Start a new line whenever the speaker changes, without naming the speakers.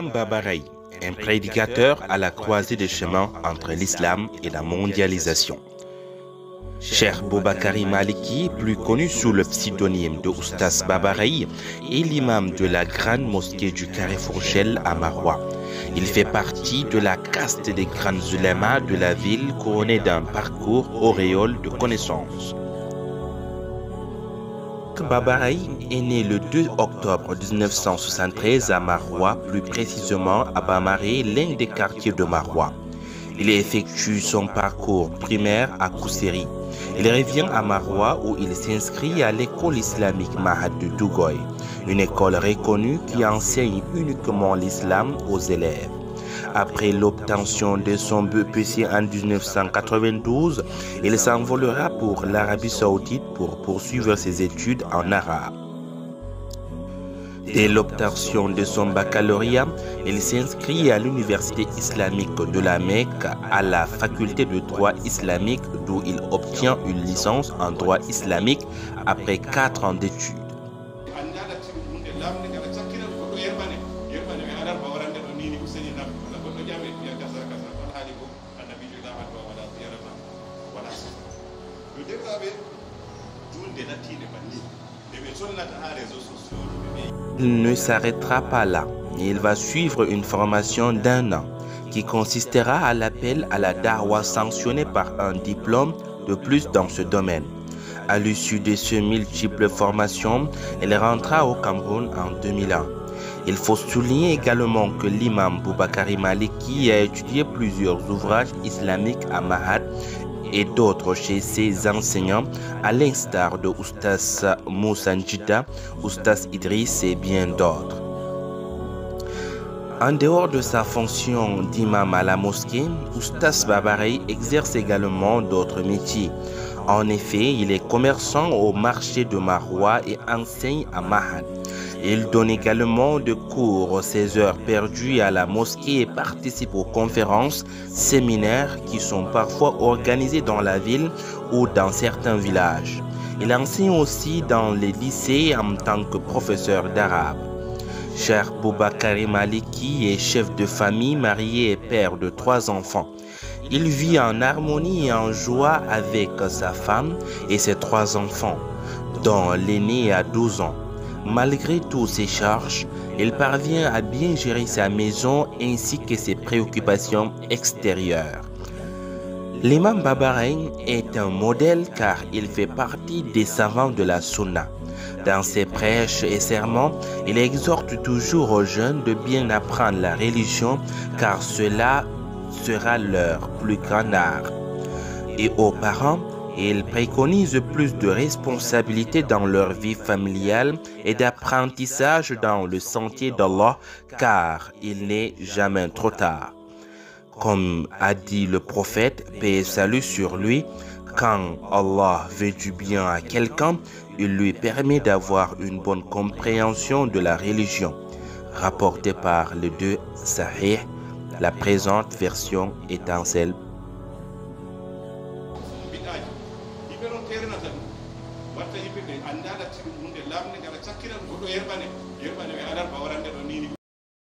l'imam Babaraï, un prédicateur à la croisée des chemins entre l'islam et la mondialisation. Cheikh Boubakari Maliki, plus connu sous le pseudonyme de Oustaz Babaraï, est l'imam de la grande mosquée du Carrefour Shell à Maroua. Il fait partie de la caste des grands ulémas de la ville couronnée d'un parcours auréole de connaissances. Babaraï est né le 2 octobre 1973 à Maroua, plus précisément à Bamaré, l'un des quartiers de Maroua. Il effectue son parcours primaire à Kousséri. Il revient à Maroua où il s'inscrit à l'école islamique Mahad de Dougoy, une école reconnue qui enseigne uniquement l'islam aux élèves. Après l'obtention de son BEPC en 1992, il s'envolera pour l'Arabie Saoudite pour poursuivre ses études en arabe. Dès l'obtention de son baccalauréat, il s'inscrit à l'Université islamique de la Mecque à la faculté de droit islamique d'où il obtient une licence en droit islamique après 4 ans d'études. Il ne s'arrêtera pas là. Il va suivre une formation d'1 an qui consistera à l'appel à la Da'wa sanctionné par un diplôme de plus dans ce domaine. À l'issue de ces multiples formations, il rentra au Cameroun en 2001. Il faut souligner également que l'imam Boubakari Maliki a étudié plusieurs ouvrages islamiques à Mahad et d'autres chez ses enseignants, à l'instar de Oustaz Moussa Njida, Oustaz Idriss et bien d'autres. En dehors de sa fonction d'imam à la mosquée, Oustaz Babaraï exerce également d'autres métiers. En effet, il est commerçant au marché de Maroua et enseigne à Mahad. Il donne également des cours ses heures perdues à la mosquée et participe aux conférences, séminaires qui sont parfois organisés dans la ville ou dans certains villages. Il enseigne aussi dans les lycées en tant que professeur d'arabe. Cheikh Boubakari Maliki est chef de famille, marié et père de 3 enfants. Il vit en harmonie et en joie avec sa femme et ses 3 enfants, dont l'aîné a 12 ans. Malgré toutes ses charges, il parvient à bien gérer sa maison ainsi que ses préoccupations extérieures. L'imam Babaraï est un modèle car il fait partie des savants de la Sunna. Dans ses prêches et sermons, il exhorte toujours aux jeunes de bien apprendre la religion car cela sera leur plus grand art. Et aux parents, il préconise plus de responsabilité dans leur vie familiale et d'apprentissage dans le sentier d'Allah car il n'est jamais trop tard. Comme a dit le prophète, paix et salut sur lui, quand Allah veut du bien à quelqu'un, il lui permet d'avoir une bonne compréhension de la religion. Rapporté par les 2 Sahih, la présente version étant celle